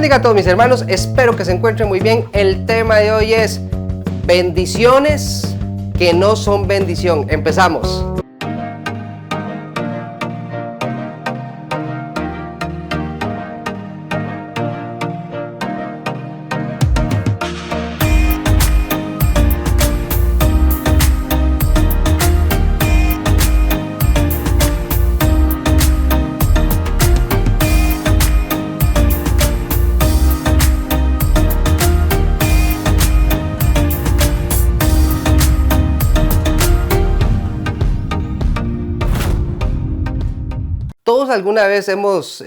bendiga a todos mis hermanos, espero que se encuentren muy bien. El tema de hoy es bendiciones que no son bendición. Empezamos. Todos alguna vez hemos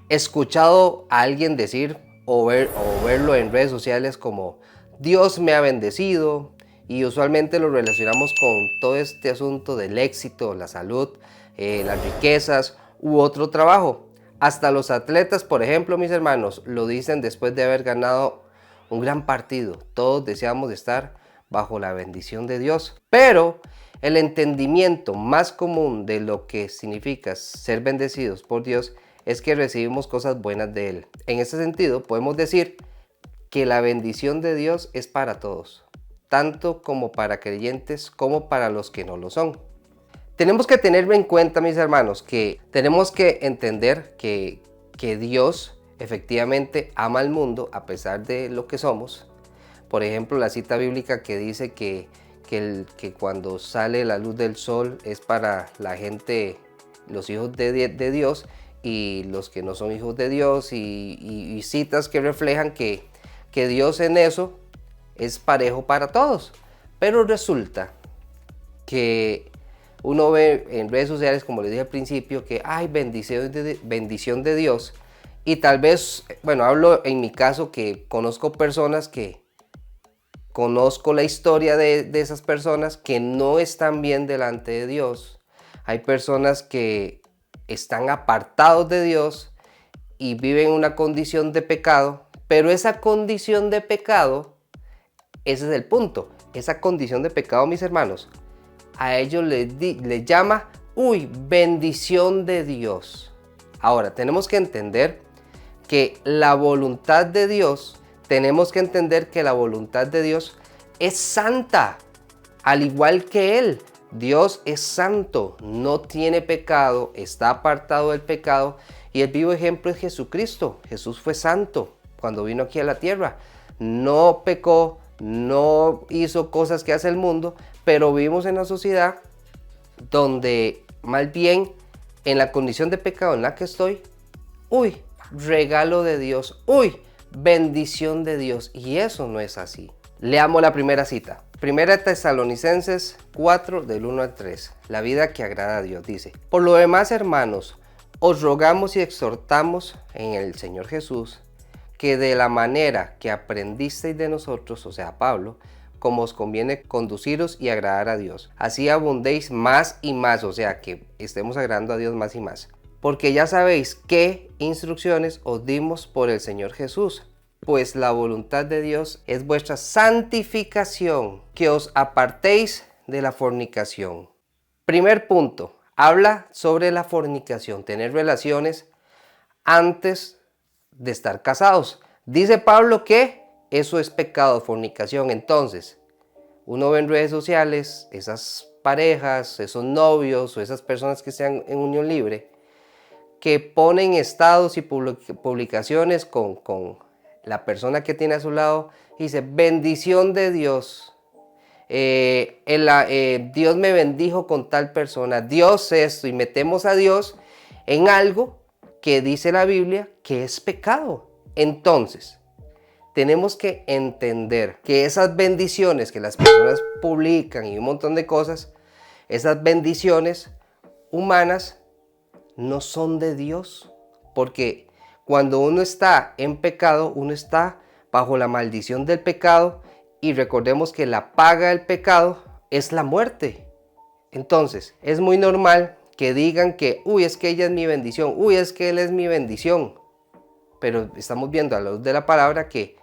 escuchado a alguien decir o verlo en redes sociales como Dios me ha bendecido, y usualmente lo relacionamos con todo este asunto del éxito, la salud, las riquezas u otro trabajo. Hasta los atletas, por ejemplo, mis hermanos, lo dicen después de haber ganado un gran partido. Todos deseamos estar bajo la bendición de Dios, pero el entendimiento más común de lo que significa ser bendecidos por Dios es que recibimos cosas buenas de Él. En ese sentido, podemos decir que la bendición de Dios es para todos, tanto como para creyentes como para los que no lo son. Tenemos que tener en cuenta, mis hermanos, que tenemos que entender que Dios efectivamente ama al mundo a pesar de lo que somos. Por ejemplo, la cita bíblica que dice que cuando sale la luz del sol es para la gente, los hijos de Dios, y los que no son hijos de Dios, y citas que reflejan que Dios en eso es parejo para todos. Pero resulta que uno ve en redes sociales, como les dije al principio, que hay bendición de Dios, y tal vez, bueno, hablo en mi caso que conozco personas que conozco la historia de esas personas que no están bien delante de Dios. Hay personas que están apartados de Dios y viven una condición de pecado, pero esa condición de pecado, ese es el punto, esa condición de pecado, mis hermanos, a ellos les llama, bendición de Dios. Ahora, tenemos que entender que la voluntad de Dios, es santa, al igual que Él. Dios es santo, no tiene pecado, está apartado del pecado, y el vivo ejemplo es Jesucristo. Jesús fue santo cuando vino aquí a la tierra, no pecó, no hizo cosas que hace el mundo, pero vivimos en una sociedad donde más bien en la condición de pecado en la que estoy, regalo de Dios, bendición de Dios, y eso no es así. Leamos la primera cita. Primera Tesalonicenses 4, del 1 al 3. La vida que agrada a Dios dice: por lo demás, hermanos, os rogamos y exhortamos en el Señor Jesús, que de la manera que aprendisteis de nosotros, o sea, Pablo, como os conviene conduciros y agradar a Dios, así abundéis más y más, o sea, que estemos agradando a Dios más y más. Porque ya sabéis qué instrucciones os dimos por el Señor Jesús. Pues la voluntad de Dios es vuestra santificación, que os apartéis de la fornicación. Primer punto, habla sobre la fornicación, tener relaciones antes de estar casados. Dice Pablo que eso es pecado, fornicación. Entonces, uno ve en redes sociales esas parejas, esos novios o esas personas que están en unión libre, que ponen estados y publicaciones con la persona que tiene a su lado, dice bendición de Dios, Dios me bendijo con tal persona, Dios esto, y metemos a Dios en algo que dice la Biblia que es pecado. Entonces, tenemos que entender que esas bendiciones que las personas publican y un montón de cosas, esas bendiciones humanas no son de Dios, porque cuando uno está en pecado, uno está bajo la maldición del pecado, y recordemos que la paga del pecado es la muerte. Entonces, es muy normal que digan que, es que ella es mi bendición, es que él es mi bendición. Pero estamos viendo a la luz de la palabra que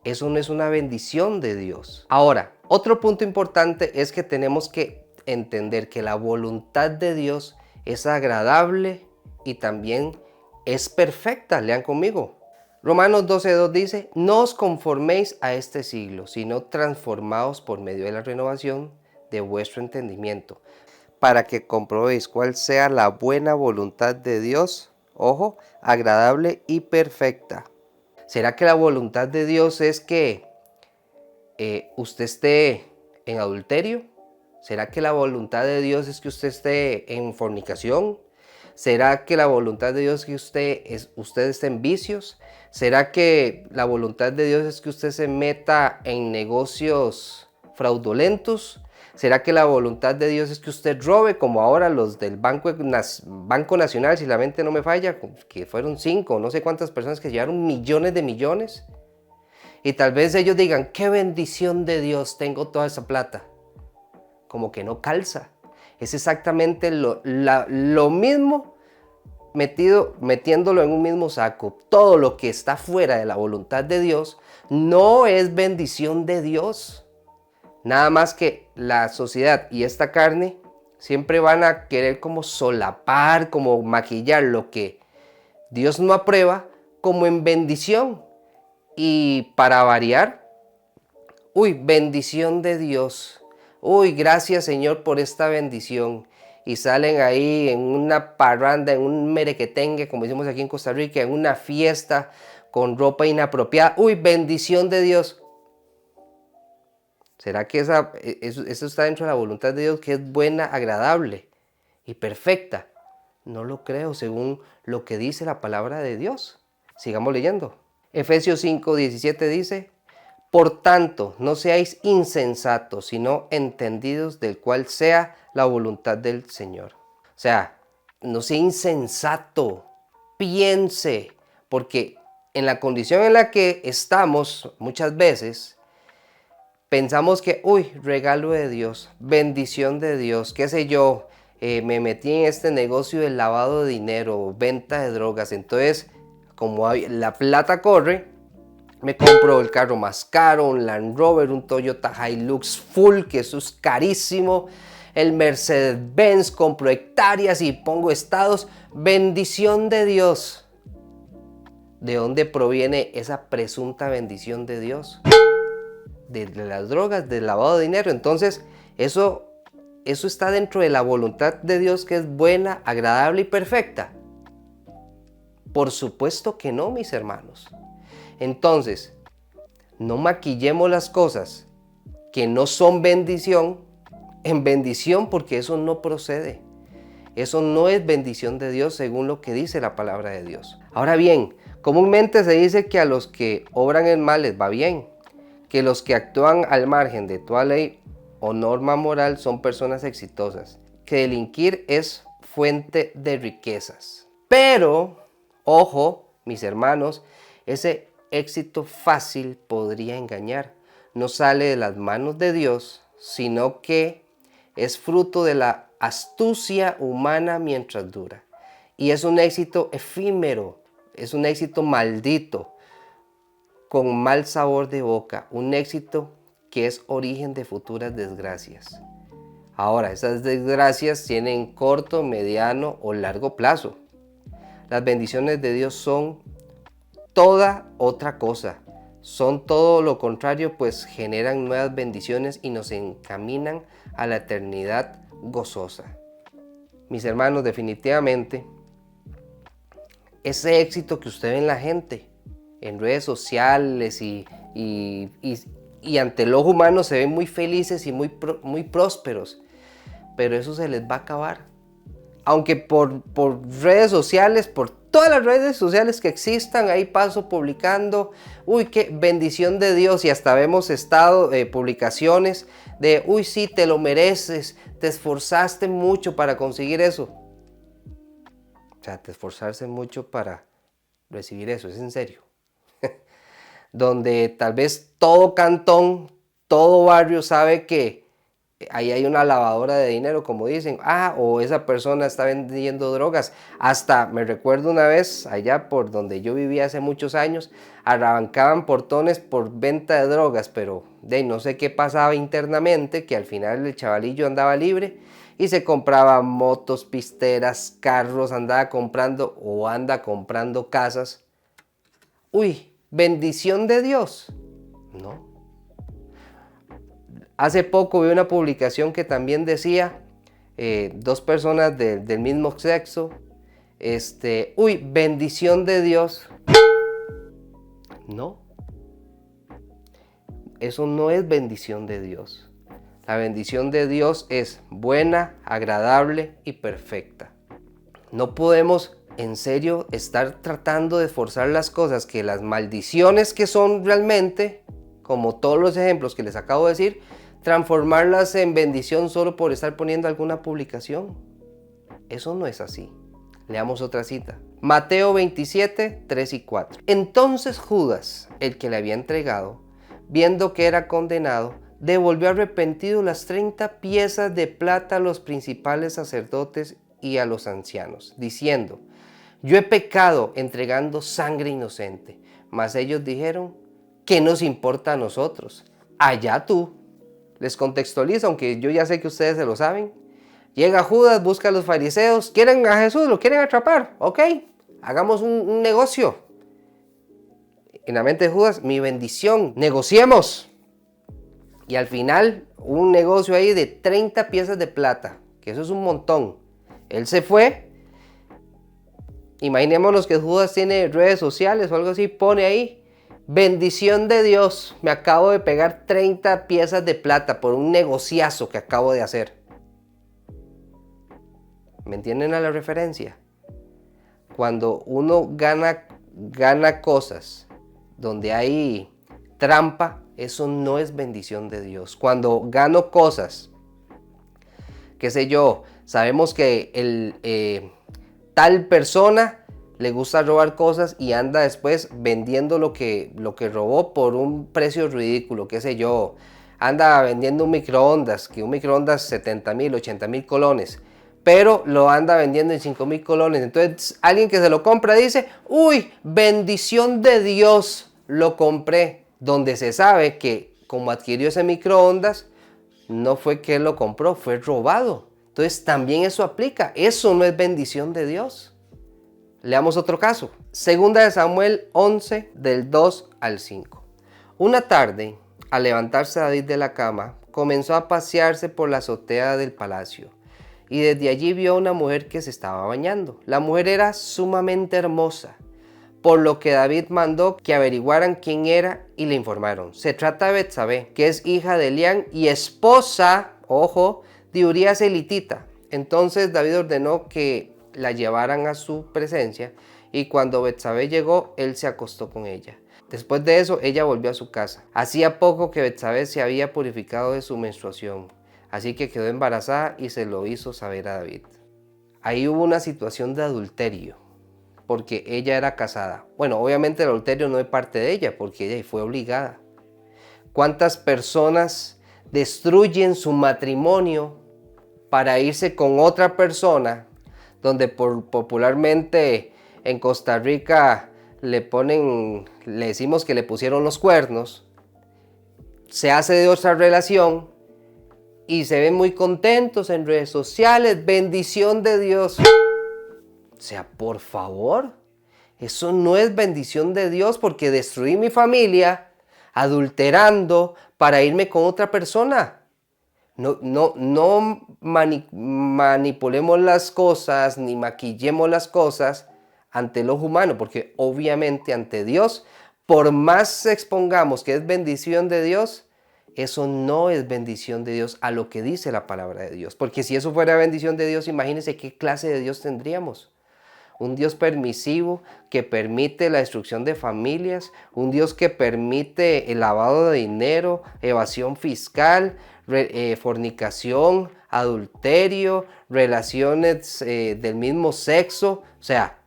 eso no es una bendición de Dios. Ahora, otro punto importante es que tenemos que entender que la voluntad de Dios es agradable y también es perfecta. Lean conmigo. Romanos 12:2 dice, no os conforméis a este siglo, sino transformaos por medio de la renovación de vuestro entendimiento, para que comprobéis cuál sea la buena voluntad de Dios, ojo, agradable y perfecta. ¿Será que la voluntad de Dios es que usted esté en adulterio? ¿Será que la voluntad de Dios es que usted esté en fornicación? ¿Será que la voluntad de Dios es que usted esté en vicios? ¿Será que la voluntad de Dios es que usted se meta en negocios fraudulentos? ¿Será que la voluntad de Dios es que usted robe, como ahora los del Banco Nacional, si la mente no me falla, que fueron 5, no sé cuántas personas que llevaron millones de millones? Y tal vez ellos digan, qué bendición de Dios, tengo toda esa plata. Como que no calza. Es exactamente lo mismo metiéndolo en un mismo saco. Todo lo que está fuera de la voluntad de Dios no es bendición de Dios. Nada más que la sociedad y esta carne siempre van a querer como solapar, como maquillar lo que Dios no aprueba como en bendición. Y para variar, uy, bendición de Dios. Uy, gracias Señor por esta bendición. Y salen ahí en una parranda, en un merequetengue, como decimos aquí en Costa Rica, en una fiesta con ropa inapropiada. Uy, bendición de Dios. ¿Será que eso está dentro de la voluntad de Dios, que es buena, agradable y perfecta? No lo creo, según lo que dice la palabra de Dios. Sigamos leyendo. Efesios 5:17 dice, por tanto, no seáis insensatos, sino entendidos del cual sea la voluntad del Señor. O sea, no sea insensato, piense, porque en la condición en la que estamos muchas veces, pensamos que, uy, regalo de Dios, bendición de Dios, qué sé yo, me metí en este negocio del lavado de dinero, venta de drogas, entonces, como la plata corre, me compro el carro más caro, un Land Rover, un Toyota Hilux Full, que eso es carísimo, el Mercedes-Benz, compro hectáreas y pongo estados, bendición de Dios. ¿De dónde proviene esa presunta bendición de Dios? De las drogas, del lavado de dinero. Entonces, eso está dentro de la voluntad de Dios, que es buena, agradable y perfecta. Por supuesto que no, mis hermanos. Entonces, no maquillemos las cosas que no son bendición en bendición, porque eso no procede. Eso no es bendición de Dios según lo que dice la palabra de Dios. Ahora bien, comúnmente se dice que a los que obran el mal les va bien, que los que actúan al margen de toda ley o norma moral son personas exitosas, que delinquir es fuente de riquezas. Pero, ojo, mis hermanos, ese éxito fácil podría engañar. No sale de las manos de Dios, sino que es fruto de la astucia humana mientras dura. Y es un éxito efímero, es un éxito maldito, con mal sabor de boca, un éxito que es origen de futuras desgracias. Ahora, esas desgracias tienen corto, mediano o largo plazo. Las bendiciones de Dios son toda otra cosa. Son todo lo contrario, pues generan nuevas bendiciones y nos encaminan a la eternidad gozosa. Mis hermanos, definitivamente, ese éxito que usted ve en la gente, en redes sociales y ante el ojo humano se ven muy felices y muy prósperos, pero eso se les va a acabar. Aunque por redes sociales, por todas las redes sociales que existan, ahí paso publicando, uy, qué bendición de Dios, y hasta vemos publicaciones de, uy, sí, te lo mereces, te esforzaste mucho para conseguir eso. O sea, te esforzarse mucho para recibir eso, es en serio. Donde tal vez todo cantón, todo barrio sabe que ahí hay una lavadora de dinero, como dicen, o esa persona está vendiendo drogas. Hasta me recuerdo una vez, allá por donde yo vivía hace muchos años, arrancaban portones por venta de drogas, pero no sé qué pasaba internamente, que al final el chavalillo andaba libre y se compraba motos, pisteras, carros, andaba comprando o anda comprando casas. uy, bendición de Dios. No. Hace poco vi una publicación que también decía, dos personas del mismo sexo, uy, bendición de Dios. No. Eso no es bendición de Dios. La bendición de Dios es buena, agradable y perfecta. No podemos en serio estar tratando de forzar las cosas, que las maldiciones que son realmente, como todos los ejemplos que les acabo de decir, transformarlas en bendición solo por estar poniendo alguna publicación. Eso no es así. Leamos otra cita. Mateo 27, 3 y 4. Entonces Judas, el que le había entregado, viendo que era condenado, devolvió arrepentido las 30 piezas de plata a los principales sacerdotes y a los ancianos, diciendo: yo he pecado entregando sangre inocente. Mas ellos dijeron: ¿qué nos importa a nosotros? Allá tú. Les contextualizo, aunque yo ya sé que ustedes se lo saben. Llega Judas, busca a los fariseos, quieren a Jesús, lo quieren atrapar. Ok, hagamos un negocio. En la mente de Judas, mi bendición, negociemos. Y al final, un negocio ahí de 30 piezas de plata, que eso es un montón. Él se fue. Imaginémonos que Judas tiene redes sociales o algo así, pone ahí: bendición de Dios, me acabo de pegar 30 piezas de plata por un negociazo que acabo de hacer. ¿Me entienden a la referencia? Cuando uno gana cosas donde hay trampa, eso no es bendición de Dios. Cuando gano cosas, qué sé yo, sabemos que tal persona le gusta robar cosas y anda después vendiendo lo que robó por un precio ridículo, qué sé yo, anda vendiendo un microondas, que un microondas 70,000, 80,000 colones, pero lo anda vendiendo en 5,000 colones. Entonces alguien que se lo compra dice: uy, bendición de Dios, lo compré. Donde se sabe que como adquirió ese microondas, no fue que él lo compró, fue robado. Entonces también eso aplica. Eso no es bendición de Dios. Leamos otro caso. Segunda de Samuel 11, del 2 al 5. Una tarde, al levantarse David de la cama, comenzó a pasearse por la azotea del palacio. Y desde allí vio a una mujer que se estaba bañando. La mujer era sumamente hermosa, por lo que David mandó que averiguaran quién era y le informaron: se trata de Betsabé, que es hija de Elián y esposa, ojo, de Urías elitita. Entonces David ordenó que la llevaran a su presencia, y cuando Betsabé llegó, él se acostó con ella. Después de eso, ella volvió a su casa. Hacía poco que Betsabé se había purificado de su menstruación, así que quedó embarazada y se lo hizo saber a David. Ahí hubo una situación de adulterio, porque ella era casada. Bueno, obviamente el adulterio no es parte de ella, porque ella fue obligada. ¿Cuántas personas destruyen su matrimonio para irse con otra persona, donde popularmente en Costa Rica le decimos que le pusieron los cuernos, se hace de otra relación y se ven muy contentos en redes sociales, bendición de Dios? O sea, por favor, eso no es bendición de Dios, porque destruí mi familia adulterando para irme con otra persona. No manipulemos las cosas ni maquillemos las cosas ante el ojo humano, porque obviamente ante Dios, por más expongamos que es bendición de Dios, eso no es bendición de Dios a lo que dice la palabra de Dios. Porque si eso fuera bendición de Dios, imagínense qué clase de Dios tendríamos. Un Dios permisivo que permite la destrucción de familias, un Dios que permite el lavado de dinero, evasión fiscal, fornicación, adulterio, relaciones del mismo sexo. O sea,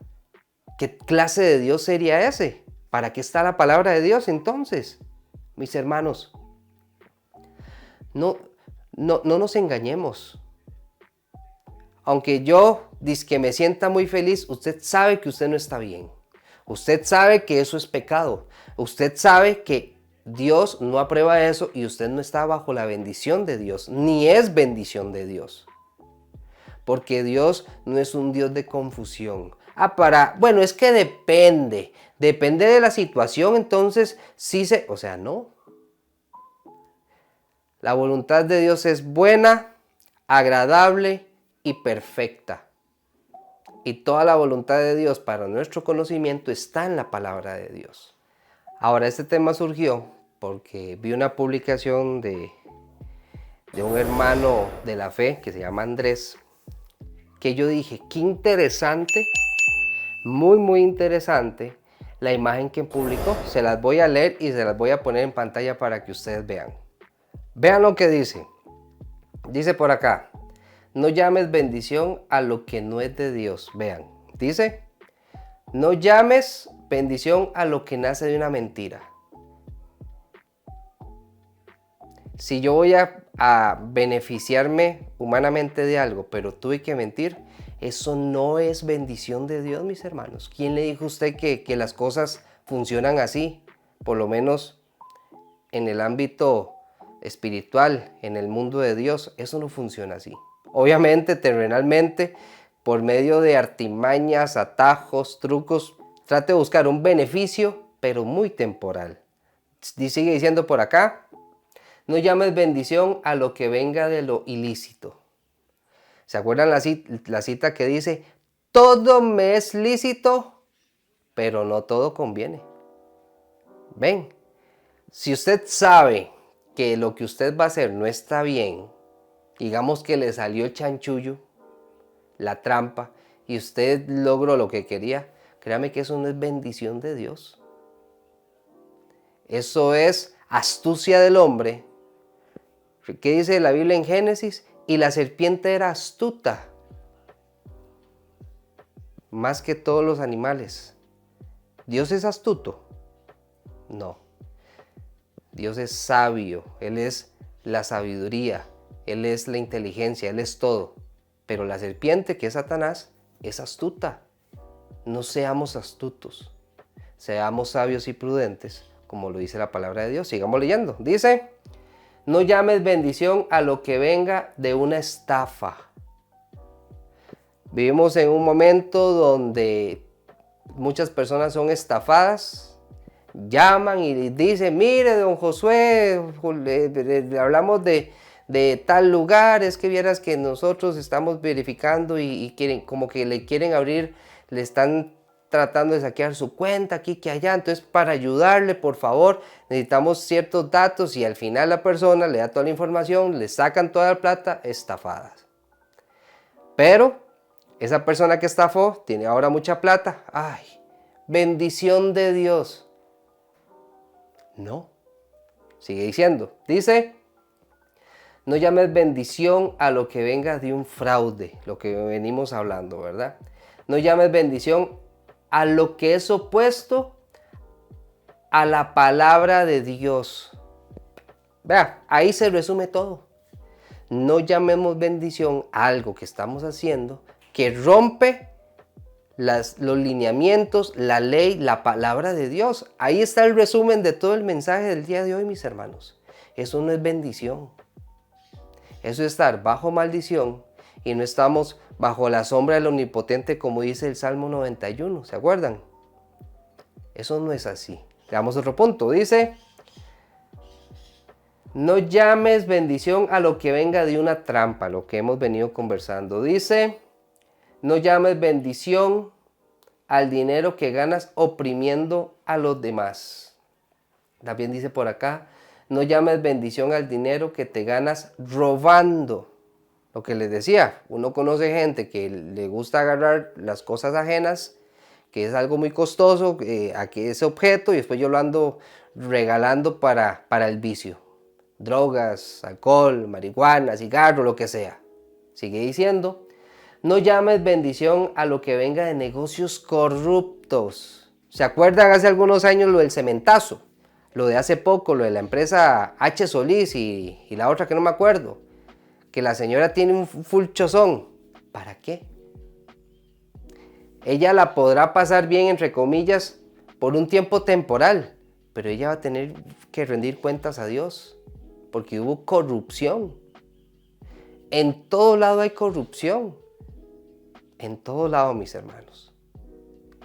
¿qué clase de Dios sería ese? ¿Para qué está la palabra de Dios entonces? Mis hermanos, no nos engañemos. Aunque yo dizque me sienta muy feliz, usted sabe que usted no está bien. Usted sabe que eso es pecado. Usted sabe que Dios no aprueba eso y usted no está bajo la bendición de Dios, ni es bendición de Dios. Porque Dios no es un Dios de confusión. Bueno, es que depende de la situación, entonces sí o sea, no. La voluntad de Dios es buena, agradable y perfecta. Y toda la voluntad de Dios para nuestro conocimiento está en la palabra de Dios. Ahora, este tema surgió porque vi una publicación de un hermano de la fe que se llama Andrés, que yo dije, qué interesante, muy interesante la imagen que publicó. Se las voy a leer y se las voy a poner en pantalla para que ustedes vean. Vean lo que dice. Dice por acá, no llames bendición a lo que no es de Dios. Vean, dice, no llames bendición a lo que nace de una mentira. Si yo voy a beneficiarme humanamente de algo, pero tuve que mentir, eso no es bendición de Dios, mis hermanos. ¿Quién le dijo a usted que las cosas funcionan así? Por lo menos en el ámbito espiritual, en el mundo de Dios, eso no funciona así. Obviamente, terrenalmente, por medio de artimañas, atajos, trucos, trate de buscar un beneficio, pero muy temporal. Sigue diciendo por acá, no llames bendición a lo que venga de lo ilícito. ¿Se acuerdan la cita que dice, todo me es lícito, pero no todo conviene? Ven, si usted sabe que lo que usted va a hacer no está bien, digamos que le salió el chanchullo, la trampa, y usted logró lo que quería, créame que eso no es bendición de Dios. Eso es astucia del hombre. ¿Qué dice la Biblia en Génesis? Y la serpiente era astuta, más que todos los animales. ¿Dios es astuto? No. Dios es sabio, Él es la sabiduría, Él es la inteligencia, Él es todo. Pero la serpiente, que es Satanás, es astuta. No seamos astutos, seamos sabios y prudentes, como lo dice la palabra de Dios. Sigamos leyendo. Dice, no llames bendición a lo que venga de una estafa. Vivimos en un momento donde muchas personas son estafadas, llaman y dicen, mire, don Josué, le hablamos de tal lugar, es que vieras que nosotros estamos verificando y quieren, como que le quieren abrir, le están tratando de saquear su cuenta aquí que allá, entonces para ayudarle, por favor, necesitamos ciertos datos y al final la persona le da toda la información, le sacan toda la plata, estafadas. Pero esa persona que estafó tiene ahora mucha plata, ¡ay! Bendición de Dios. No, sigue diciendo, dice, no llames bendición a lo que venga de un fraude, lo que venimos hablando, ¿verdad? No llames bendición a lo que es opuesto a la palabra de Dios. Vea, ahí se resume todo. No llamemos bendición a algo que estamos haciendo que rompe los lineamientos, la ley, la palabra de Dios. Ahí está el resumen de todo el mensaje del día de hoy, mis hermanos. Eso no es bendición. Eso es estar bajo maldición y no estamos bajo la sombra del Omnipotente, como dice el Salmo 91. ¿Se acuerdan? Eso no es así. Veamos otro punto. Dice, no llames bendición a lo que venga de una trampa, lo que hemos venido conversando. Dice, no llames bendición al dinero que ganas oprimiendo a los demás. También dice por acá, no llames bendición al dinero que te ganas robando. Lo que les decía, uno conoce gente que le gusta agarrar las cosas ajenas, que es algo muy costoso, aquí ese objeto, y después yo lo ando regalando para el vicio. Drogas, alcohol, marihuana, cigarro, lo que sea. Sigue diciendo, no llames bendición a lo que venga de negocios corruptos. ¿Se acuerdan hace algunos años lo del cementazo? Lo de hace poco, lo de la empresa H. Solís y la otra que no me acuerdo. Que la señora tiene un full chozón. ¿Para qué? Ella la podrá pasar bien, entre comillas, por un tiempo temporal, pero ella va a tener que rendir cuentas a Dios, porque hubo corrupción. En todo lado hay corrupción. En todo lado, mis hermanos.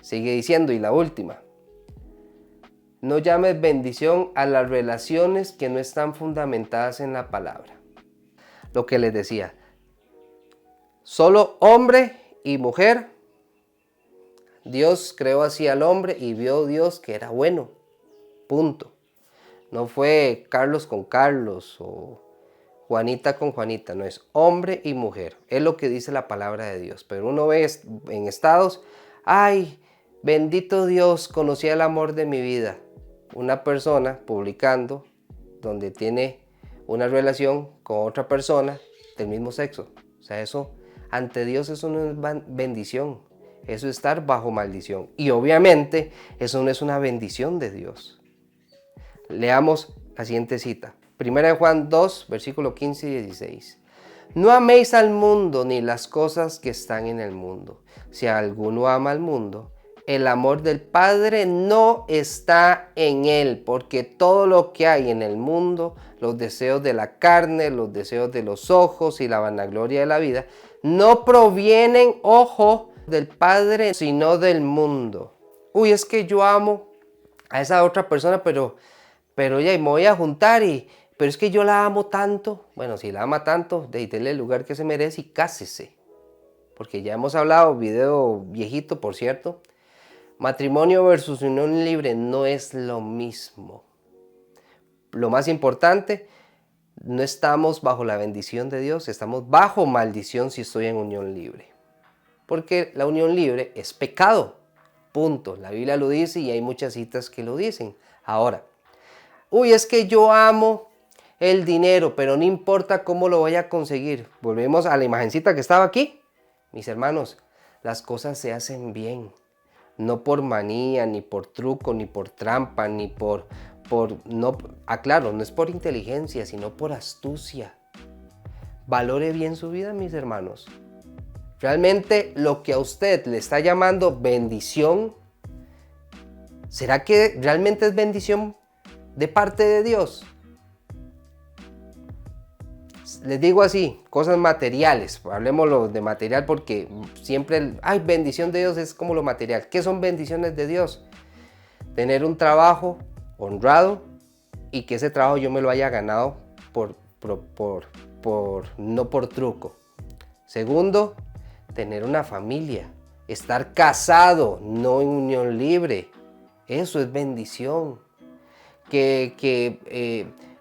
Sigue diciendo, y la última. No llames bendición a las relaciones que no están fundamentadas en la palabra. Lo que les decía, solo hombre y mujer. Dios creó así al hombre y vio Dios que era bueno. Punto. No fue Carlos con Carlos o Juanita con Juanita. No, es hombre y mujer. Es lo que dice la palabra de Dios. Pero uno ve en estados, ay, bendito Dios, conocí el amor de mi vida. Una persona publicando donde tiene una relación con otra persona del mismo sexo. O sea, eso, ante Dios, eso no es bendición. Eso es estar bajo maldición. Y obviamente, eso no es una bendición de Dios. Leamos la siguiente cita. 1 Juan 2, versículo 15 y 16. No améis al mundo ni las cosas que están en el mundo. Si alguno ama al mundo, el amor del Padre no está en él, porque todo lo que hay en el mundo, los deseos de la carne, los deseos de los ojos y la vanagloria de la vida, no provienen, ojo, del Padre, sino del mundo. Uy, es que yo amo a esa otra persona, pero ya me voy a juntar pero es que yo la amo tanto. Bueno, si la ama tanto, déle el lugar que se merece y cásese. Porque ya hemos hablado, video viejito, por cierto. Matrimonio versus unión libre no es lo mismo. Lo más importante, no estamos bajo la bendición de Dios, estamos bajo maldición si estoy en unión libre. Porque la unión libre es pecado. Punto. La Biblia lo dice y hay muchas citas que lo dicen. Ahora, uy, es que yo amo el dinero, pero no importa cómo lo voy a conseguir. Volvemos a la imagencita que estaba aquí. Mis hermanos, las cosas se hacen bien. No por manía, ni por truco, ni por trampa, ni no es por inteligencia, sino por astucia. Valore bien su vida, mis hermanos. Realmente lo que a usted le está llamando bendición, ¿será que realmente es bendición de parte de Dios? Les digo así, cosas materiales, hablemoslo de material porque siempre, bendición de Dios es como lo material. ¿Qué son bendiciones de Dios? Tener un trabajo honrado y que ese trabajo yo me lo haya ganado no por truco. Segundo, tener una familia, estar casado, no en unión libre. Eso es bendición.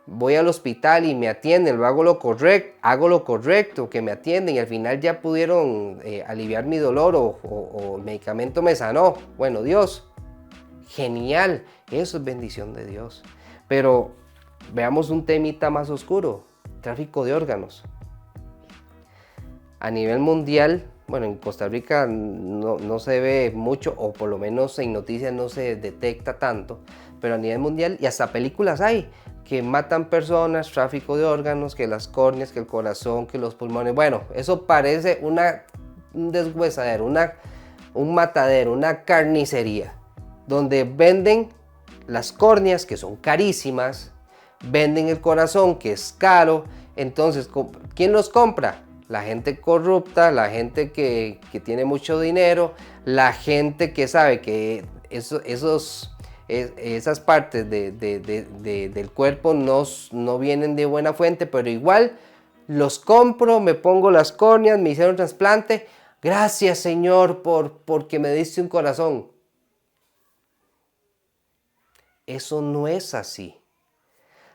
Voy al hospital y me atienden, hago lo correcto, que me atienden y al final ya pudieron aliviar mi dolor o el medicamento me sanó. Bueno, Dios, genial, eso es bendición de Dios. Pero veamos un temita más oscuro, tráfico de órganos. A nivel mundial, bueno, en Costa Rica no se ve mucho, o por lo menos en noticias no se detecta tanto, pero a nivel mundial, y hasta películas hay, que matan personas, tráfico de órganos, que las córneas, que el corazón, que los pulmones. Bueno, eso parece un deshuesadero, un matadero, una carnicería, donde venden las córneas, que son carísimas, venden el corazón, que es caro. Entonces, ¿quién los compra? La gente corrupta, la gente que tiene mucho dinero, la gente que sabe que esas partes del cuerpo no vienen de buena fuente, pero igual los compro, me pongo las córneas, me hicieron trasplante. Gracias, Señor, porque me diste un corazón. Eso no es así.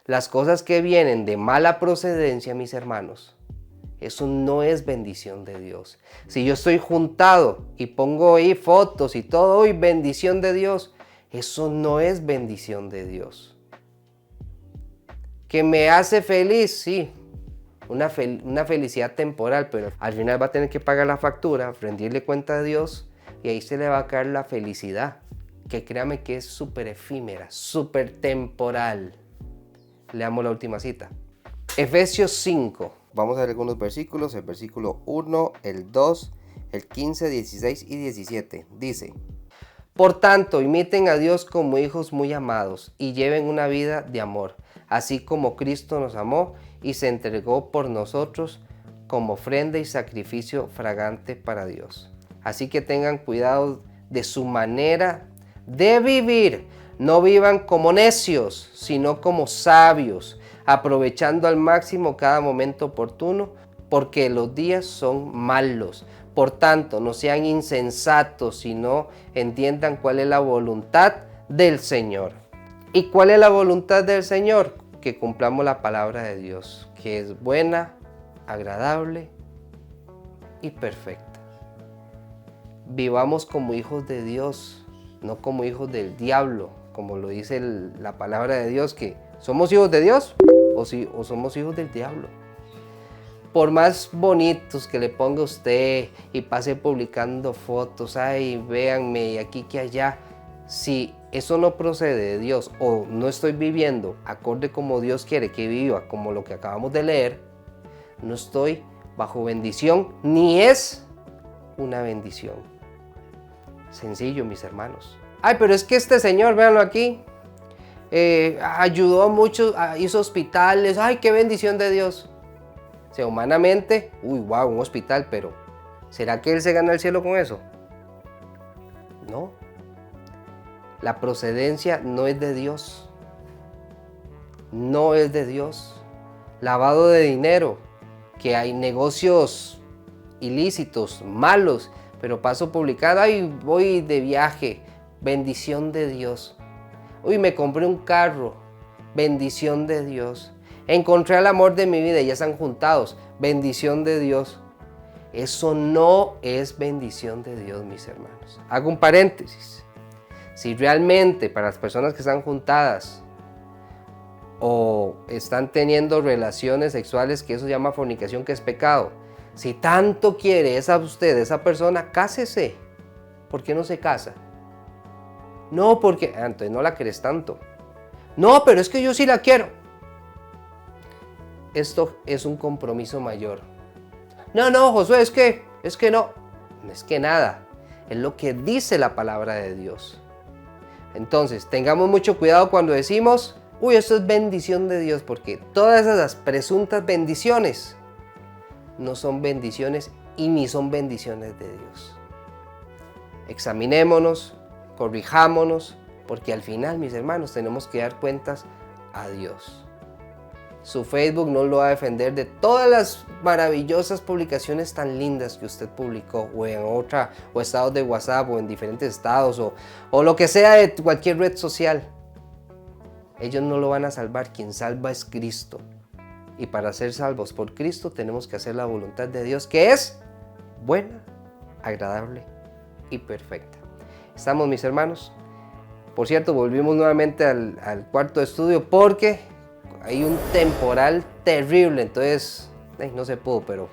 Las cosas que vienen de mala procedencia, mis hermanos, eso no es bendición de Dios. Si yo estoy juntado y pongo ahí fotos y todo, y bendición de Dios, eso no es bendición de Dios. ¿Que me hace feliz? Sí, una felicidad temporal, pero al final va a tener que pagar la factura, rendirle cuenta a Dios y ahí se le va a caer la felicidad, que créame que es súper efímera, súper temporal. Leamos la última cita. Efesios 5. Vamos a ver algunos versículos, el versículo 1, el 2, el 15, 16 y 17. Dice: por tanto, imiten a Dios como hijos muy amados y lleven una vida de amor, así como Cristo nos amó y se entregó por nosotros como ofrenda y sacrificio fragante para Dios. Así que tengan cuidado de su manera de vivir. No vivan como necios, sino como sabios, aprovechando al máximo cada momento oportuno, porque los días son malos. Por tanto, no sean insensatos, sino entiendan cuál es la voluntad del Señor. ¿Y cuál es la voluntad del Señor? Que cumplamos la palabra de Dios, que es buena, agradable y perfecta. Vivamos como hijos de Dios, no como hijos del diablo, como lo dice la palabra de Dios, que somos hijos de Dios o somos hijos del diablo. Por más bonitos que le ponga usted y pase publicando fotos, ay, véanme, y aquí que allá, si eso no procede de Dios o no estoy viviendo acorde como Dios quiere que viva, como lo que acabamos de leer, no estoy bajo bendición, ni es una bendición. Sencillo, mis hermanos. Ay, pero es que este señor, véanlo aquí, ayudó a muchos, hizo hospitales, ay, qué bendición de Dios. O sea, humanamente, uy, wow, un hospital, pero ¿será que él se gana el cielo con eso? No. La procedencia no es de Dios. No es de Dios. Lavado de dinero, que hay negocios ilícitos, malos, pero paso publicado, ay, voy de viaje, bendición de Dios. Uy, me compré un carro, bendición de Dios. Encontré el amor de mi vida y ya están juntados, bendición de Dios. Eso no es bendición de Dios, mis hermanos. Hago un paréntesis. Si realmente para las personas que están juntadas o están teniendo relaciones sexuales, que eso se llama fornicación, que es pecado, si tanto quiere esa persona, cásese. ¿Por qué no se casa? No, porque entonces no la querés tanto. No, pero es que yo sí la quiero. Esto es un compromiso mayor. No, Josué, es que no. No es que nada. Es lo que dice la palabra de Dios. Entonces, tengamos mucho cuidado cuando decimos, uy, esto es bendición de Dios, porque todas esas presuntas bendiciones no son bendiciones y ni son bendiciones de Dios. Examinémonos, corrijámonos, porque al final, mis hermanos, tenemos que dar cuentas a Dios. Su Facebook no lo va a defender de todas las maravillosas publicaciones tan lindas que usted publicó, o en otra, o estados de WhatsApp, o en diferentes estados, o lo que sea de cualquier red social. Ellos no lo van a salvar, quien salva es Cristo. Y para ser salvos por Cristo tenemos que hacer la voluntad de Dios, que es buena, agradable y perfecta. ¿Estamos, mis hermanos? Por cierto, volvimos nuevamente al cuarto de estudio porque hay un temporal terrible, entonces no se pudo, pero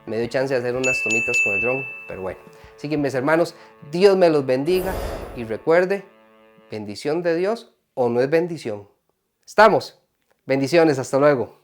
me dio chance de hacer unas tomitas con el dron, pero bueno. Así que, mis hermanos, Dios me los bendiga y recuerde, bendición de Dios o no es bendición. ¿Estamos? Bendiciones, hasta luego.